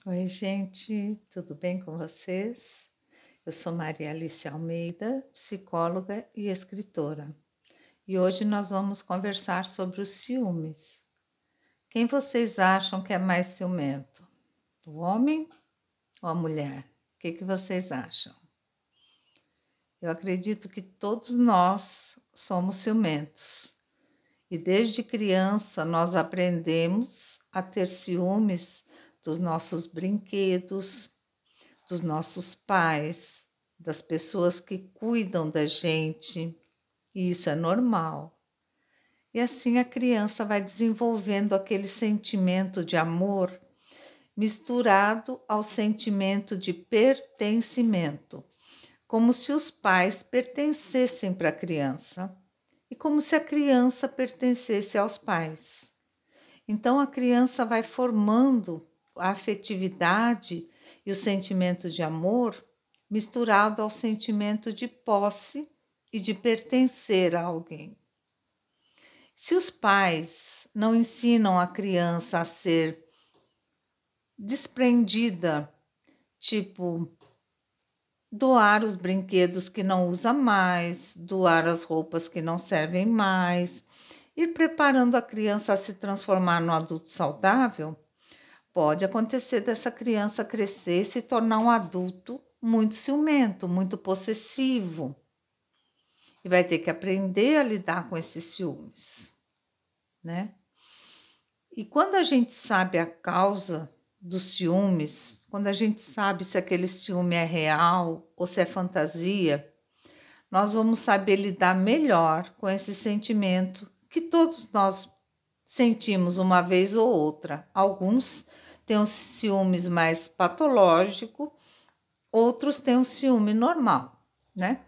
Oi, gente, tudo bem com vocês? Eu sou Maria Alice Almeida, psicóloga e escritora. E hoje nós vamos conversar sobre os ciúmes. Quem vocês acham que é mais ciumento? O homem ou a mulher? O que vocês acham? Eu acredito que todos nós somos ciumentos. E desde criança nós aprendemos a ter ciúmes dos nossos brinquedos, dos nossos pais, das pessoas que cuidam da gente, e isso é normal. E assim a criança vai desenvolvendo aquele sentimento de amor misturado ao sentimento de pertencimento, como se os pais pertencessem para a criança e como se a criança pertencesse aos pais. Então a criança vai formando a afetividade e o sentimento de amor misturado ao sentimento de posse e de pertencer a alguém. Se os pais não ensinam a criança a ser desprendida, tipo doar os brinquedos que não usa mais, doar as roupas que não servem mais, ir preparando a criança a se transformar no adulto saudável, pode acontecer dessa criança crescer e se tornar um adulto muito ciumento, muito possessivo. E vai ter que aprender a lidar com esses ciúmes, né? E quando a gente sabe a causa dos ciúmes, quando a gente sabe se aquele ciúme é real ou se é fantasia, nós vamos saber lidar melhor com esse sentimento que todos nós sentimos uma vez ou outra. Alguns têm um ciúmes mais patológico, outros têm um ciúme normal, né?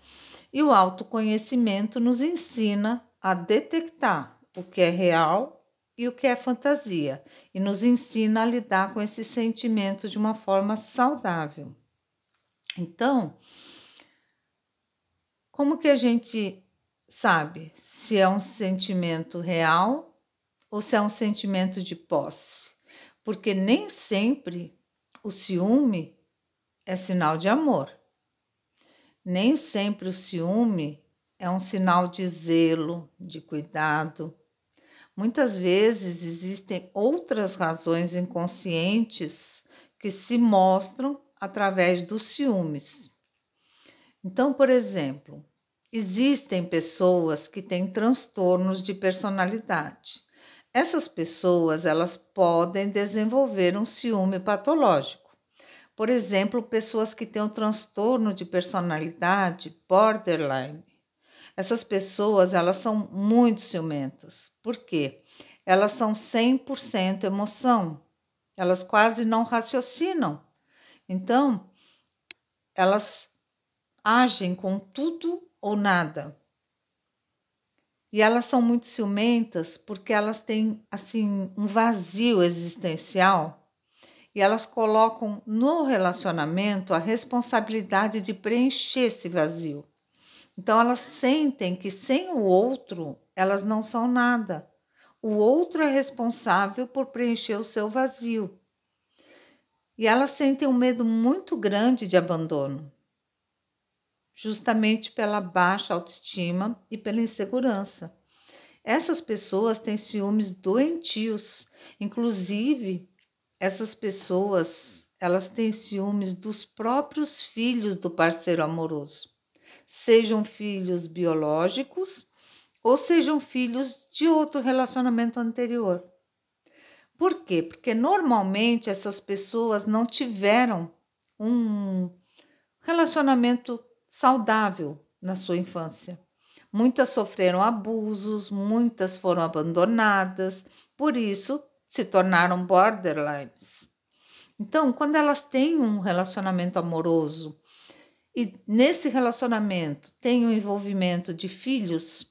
E o autoconhecimento nos ensina a detectar o que é real e o que é fantasia, e nos ensina a lidar com esse sentimento de uma forma saudável. Então, como que a gente sabe se é um sentimento real ou se é um sentimento de posse? Porque nem sempre o ciúme é sinal de amor. Nem sempre o ciúme é um sinal de zelo, de cuidado. Muitas vezes existem outras razões inconscientes que se mostram através dos ciúmes. Então, por exemplo, existem pessoas que têm transtornos de personalidade. Essas pessoas, elas podem desenvolver um ciúme patológico. Por exemplo, pessoas que têm um transtorno de personalidade borderline. Essas pessoas, elas são muito ciumentas. Por quê? Elas são 100% emoção. Elas quase não raciocinam. Então, elas agem com tudo ou nada. E elas são muito ciumentas porque elas têm assim um vazio existencial e elas colocam no relacionamento a responsabilidade de preencher esse vazio. Então elas sentem que sem o outro elas não são nada. O outro é responsável por preencher o seu vazio. E elas sentem um medo muito grande de abandono, justamente pela baixa autoestima e pela insegurança. Essas pessoas têm ciúmes doentios. Inclusive, essas pessoas, elas têm ciúmes dos próprios filhos do parceiro amoroso. Sejam filhos biológicos ou sejam filhos de outro relacionamento anterior. Por quê? Porque normalmente essas pessoas não tiveram um relacionamento saudável na sua infância. Muitas sofreram abusos, muitas foram abandonadas, por isso se tornaram borderlines. Então, quando elas têm um relacionamento amoroso e nesse relacionamento tem o envolvimento de filhos,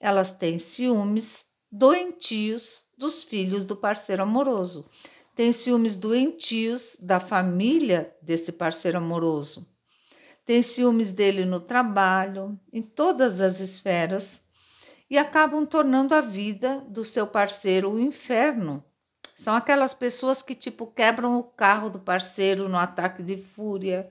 elas têm ciúmes doentios dos filhos do parceiro amoroso. Têm ciúmes doentios da família desse parceiro amoroso. Tem ciúmes dele no trabalho, em todas as esferas, e acabam tornando a vida do seu parceiro um inferno, São aquelas pessoas que, tipo, quebram o carro do parceiro no ataque de fúria.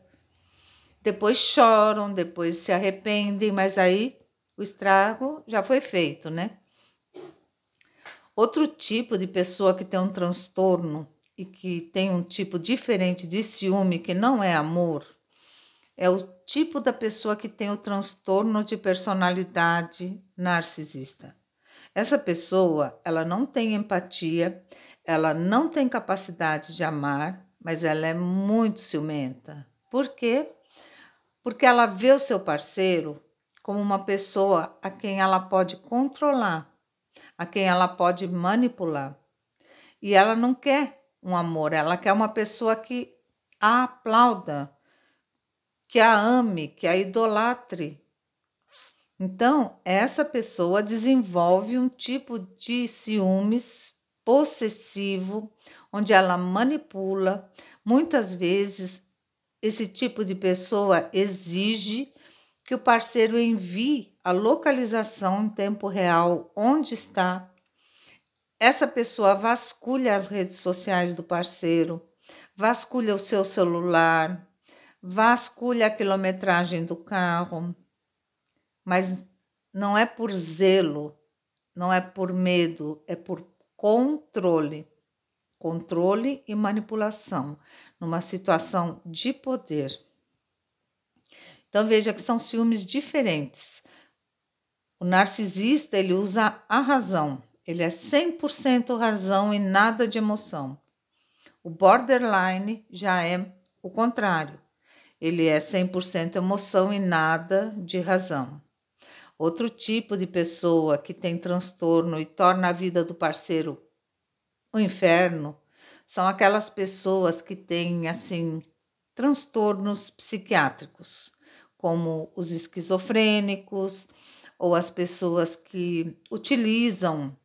Depois choram, depois se arrependem, mas aí o estrago já foi feito, né? Outro tipo de pessoa que tem um transtorno e que tem um tipo diferente de ciúme, que não é amor, é o tipo da pessoa que tem o transtorno de personalidade narcisista. Essa pessoa, ela não tem empatia, ela não tem capacidade de amar, mas ela é muito ciumenta. Por quê? Porque ela vê o seu parceiro como uma pessoa a quem ela pode controlar, a quem ela pode manipular. E ela não quer um amor, ela quer uma pessoa que a aplauda, que a ame, que a idolatre. Então, essa pessoa desenvolve um tipo de ciúmes possessivo, onde ela manipula. Muitas vezes, esse tipo de pessoa exige que o parceiro envie a localização em tempo real onde está. Essa pessoa vasculha as redes sociais do parceiro, vasculha o seu celular, vasculha a quilometragem do carro, mas não é por zelo, não é por medo, é por controle. Controle e manipulação, numa situação de poder. Então veja que são ciúmes diferentes. O narcisista, ele usa a razão, ele é 100% razão e nada de emoção. O borderline já é o contrário, ele é 100% emoção e nada de razão. Outro tipo de pessoa que tem transtorno e torna a vida do parceiro um inferno são aquelas pessoas que têm, assim, transtornos psiquiátricos, como os esquizofrênicos ou as pessoas que utilizam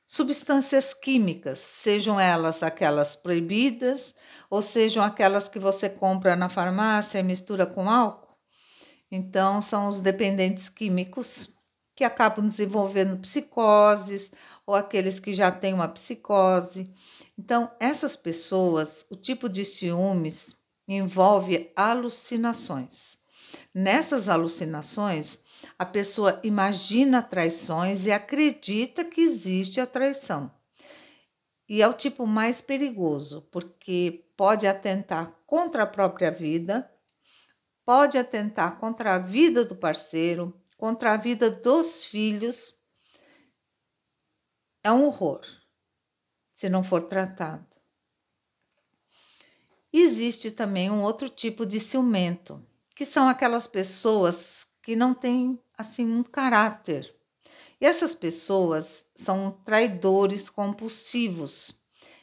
substâncias químicas, sejam elas aquelas proibidas ou sejam aquelas que você compra na farmácia e mistura com álcool. Então, são os dependentes químicos que acabam desenvolvendo psicoses ou aqueles que já têm uma psicose. Então, essas pessoas, o tipo de ciúmes envolve alucinações. Nessas alucinações, a pessoa imagina traições e acredita que existe a traição. E é o tipo mais perigoso, porque pode atentar contra a própria vida, pode atentar contra a vida do parceiro, contra a vida dos filhos. É um horror, se não for tratado. Existe também um outro tipo de ciumento, que são aquelas pessoas que não têm, assim, um caráter. E essas pessoas são traidores compulsivos.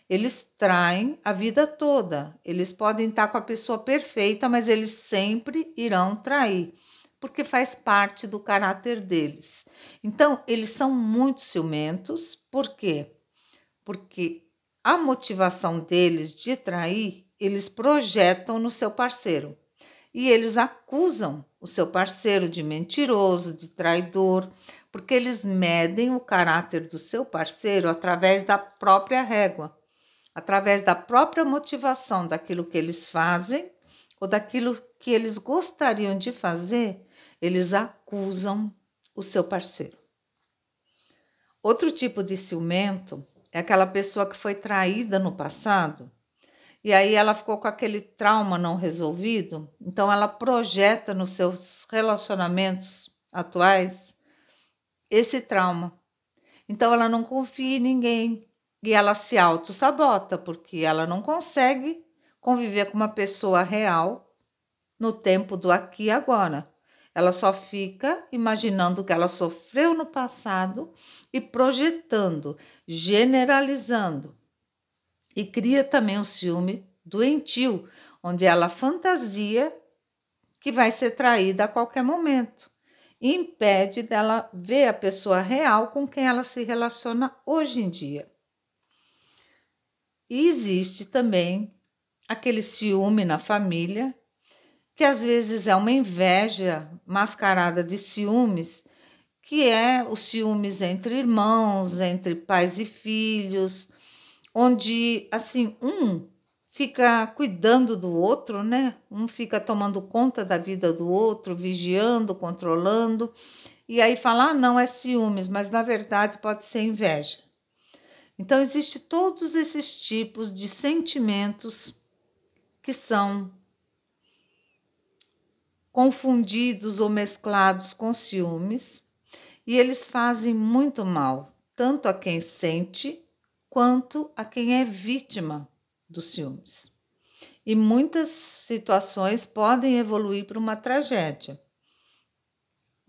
Eles traem a vida toda. Eles podem estar com a pessoa perfeita, mas eles sempre irão trair, porque faz parte do caráter deles. Então, eles são muito ciumentos. Por quê? Porque a motivação deles de trair, eles projetam no seu parceiro. E eles acusam o seu parceiro de mentiroso, de traidor, porque eles medem o caráter do seu parceiro através da própria régua, através da própria motivação daquilo que eles fazem ou daquilo que eles gostariam de fazer, eles acusam o seu parceiro. Outro tipo de ciumento é aquela pessoa que foi traída no passado e aí ela ficou com aquele trauma não resolvido, então ela projeta nos seus relacionamentos atuais esse trauma. Então ela não confia em ninguém e ela se auto-sabota, porque ela não consegue conviver com uma pessoa real no tempo do aqui e agora. Ela só fica imaginando o que ela sofreu no passado e projetando, generalizando. E cria também um ciúme doentio, onde ela fantasia que vai ser traída a qualquer momento. E impede dela ver a pessoa real com quem ela se relaciona hoje em dia. E existe também aquele ciúme na família, que às vezes é uma inveja mascarada de ciúmes, que é os ciúmes entre irmãos, entre pais e filhos, onde assim um fica cuidando do outro, né? Um fica tomando conta da vida do outro, vigiando, controlando, e aí fala, não, é ciúmes, mas na verdade pode ser inveja. Então, existe todos esses tipos de sentimentos que são confundidos ou mesclados com ciúmes, e eles fazem muito mal, tanto a quem sente, quanto a quem é vítima dos ciúmes. E muitas situações podem evoluir para uma tragédia.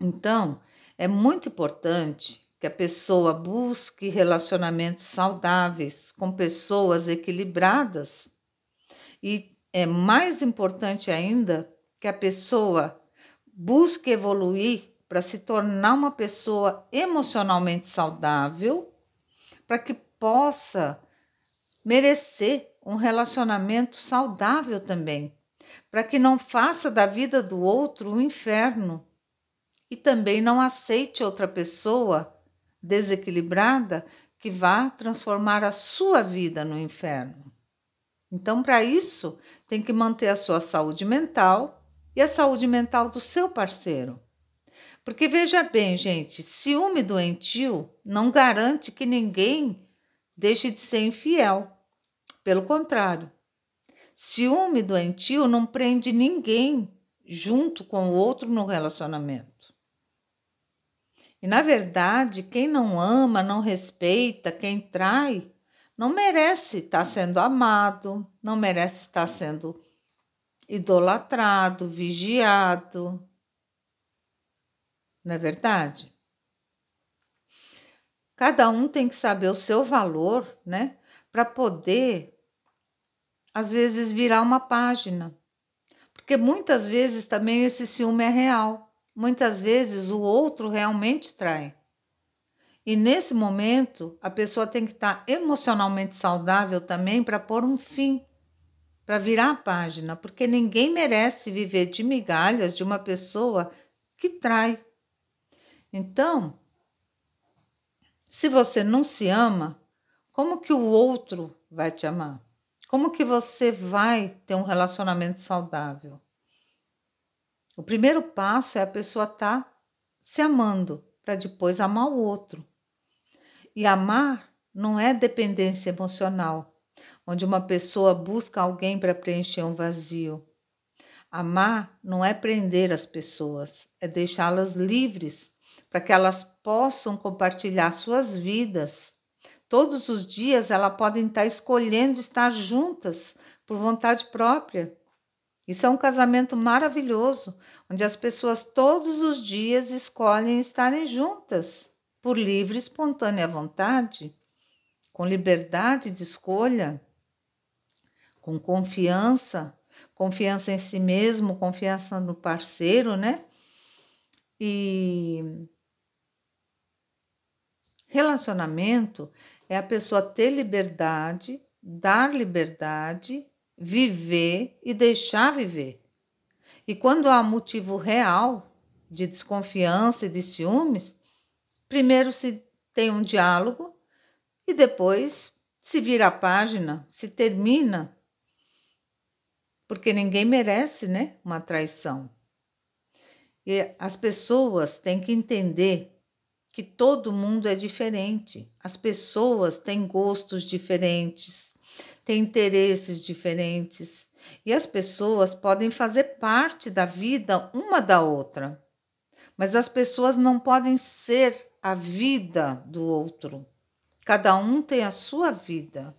Então, é muito importante que a pessoa busque relacionamentos saudáveis com pessoas equilibradas. E é mais importante ainda que a pessoa busque evoluir para se tornar uma pessoa emocionalmente saudável, para que possa merecer um relacionamento saudável também, para que não faça da vida do outro um inferno e também não aceite outra pessoa desequilibrada que vá transformar a sua vida no inferno. Então, para isso, tem que manter a sua saúde mental e a saúde mental do seu parceiro. Porque veja bem, gente, ciúme doentio não garante que ninguém deixe de ser infiel. Pelo contrário, ciúme doentio não prende ninguém junto com o outro no relacionamento. E, na verdade, quem não ama, não respeita, quem trai, não merece estar sendo amado, não merece estar sendo idolatrado, vigiado. Não é verdade? Cada um tem que saber o seu valor, né? Para poder, às vezes, virar uma página. Porque muitas vezes também esse ciúme é real. Muitas vezes o outro realmente trai. E nesse momento, a pessoa tem que estar emocionalmente saudável também para pôr um fim, para virar a página, porque ninguém merece viver de migalhas de uma pessoa que trai. Então, se você não se ama, como que o outro vai te amar? Como que você vai ter um relacionamento saudável? O primeiro passo é a pessoa estar se amando, para depois amar o outro. E amar não é dependência emocional, onde uma pessoa busca alguém para preencher um vazio. Amar não é prender as pessoas, é deixá-las livres, para que elas possam compartilhar suas vidas. Todos os dias elas podem estar escolhendo estar juntas por vontade própria. Isso é um casamento maravilhoso, onde as pessoas todos os dias escolhem estarem juntas, por livre e espontânea vontade, com liberdade de escolha, com confiança em si mesmo, confiança no parceiro, né? E relacionamento é a pessoa ter liberdade, dar liberdade, viver e deixar viver. E quando há motivo real de desconfiança e de ciúmes, primeiro se tem um diálogo e depois se vira a página, se termina, porque ninguém merece, né, uma traição. E as pessoas têm que entender que todo mundo é diferente. As pessoas têm gostos diferentes, têm interesses diferentes. E as pessoas podem fazer parte da vida uma da outra. Mas as pessoas não podem ser a vida do outro. Cada um tem a sua vida.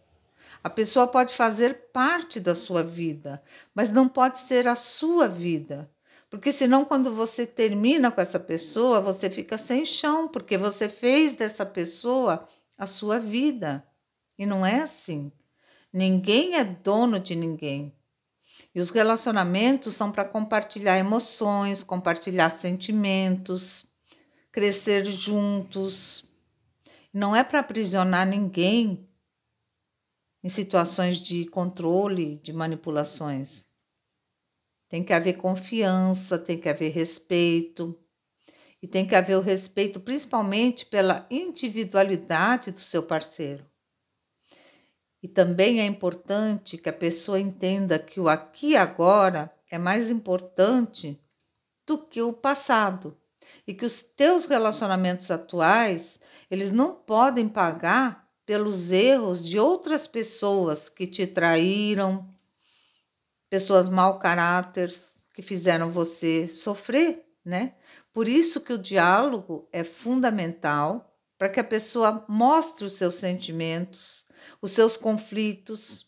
A pessoa pode fazer parte da sua vida, mas não pode ser a sua vida. Porque senão, quando você termina com essa pessoa, você fica sem chão, porque você fez dessa pessoa a sua vida. E não é assim. Ninguém é dono de ninguém. E os relacionamentos são para compartilhar emoções, compartilhar sentimentos, crescer juntos. Não é para aprisionar ninguém em situações de controle, de manipulações. Tem que haver confiança, tem que haver respeito. E tem que haver o respeito, principalmente pela individualidade do seu parceiro. E também é importante que a pessoa entenda que o aqui e agora é mais importante do que o passado. E que os teus relacionamentos atuais, eles não podem pagar pelos erros de outras pessoas que te traíram, pessoas mau caráter que fizeram você sofrer, né? Por isso que o diálogo é fundamental para que a pessoa mostre os seus sentimentos, os seus conflitos.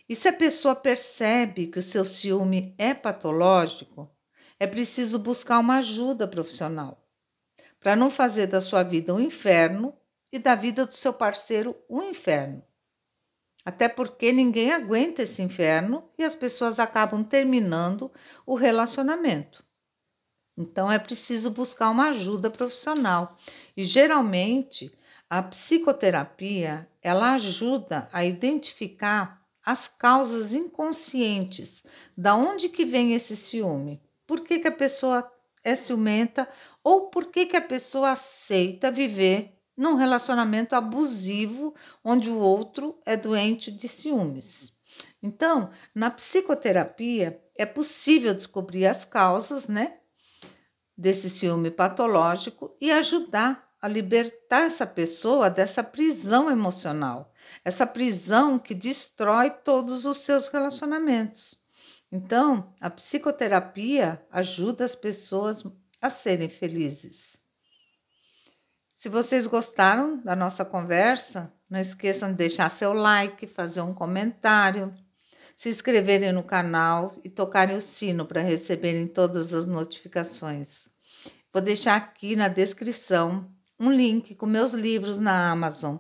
E se a pessoa percebe que o seu ciúme é patológico, é preciso buscar uma ajuda profissional para não fazer da sua vida um inferno e da vida do seu parceiro um inferno. Até porque ninguém aguenta esse inferno e as pessoas acabam terminando o relacionamento. Então é preciso buscar uma ajuda profissional. E geralmente a psicoterapia, ela ajuda a identificar as causas inconscientes, da onde que vem esse ciúme? Por que que a pessoa é ciumenta ou por que que a pessoa aceita viver num relacionamento abusivo onde o outro é doente de ciúmes? Então, na psicoterapia é possível descobrir as causas, né, desse ciúme patológico e ajudar a libertar essa pessoa dessa prisão emocional, essa prisão que destrói todos os seus relacionamentos. Então, a psicoterapia ajuda as pessoas a serem felizes. Se vocês gostaram da nossa conversa, não esqueçam de deixar seu like, fazer um comentário, se inscreverem no canal e tocarem o sino para receberem todas as notificações. Vou deixar aqui na descrição um link com meus livros na Amazon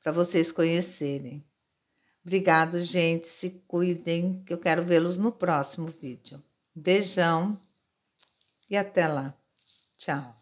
para vocês conhecerem. Obrigado, gente. Se cuidem, que eu quero vê-los no próximo vídeo. Beijão e até lá. Tchau.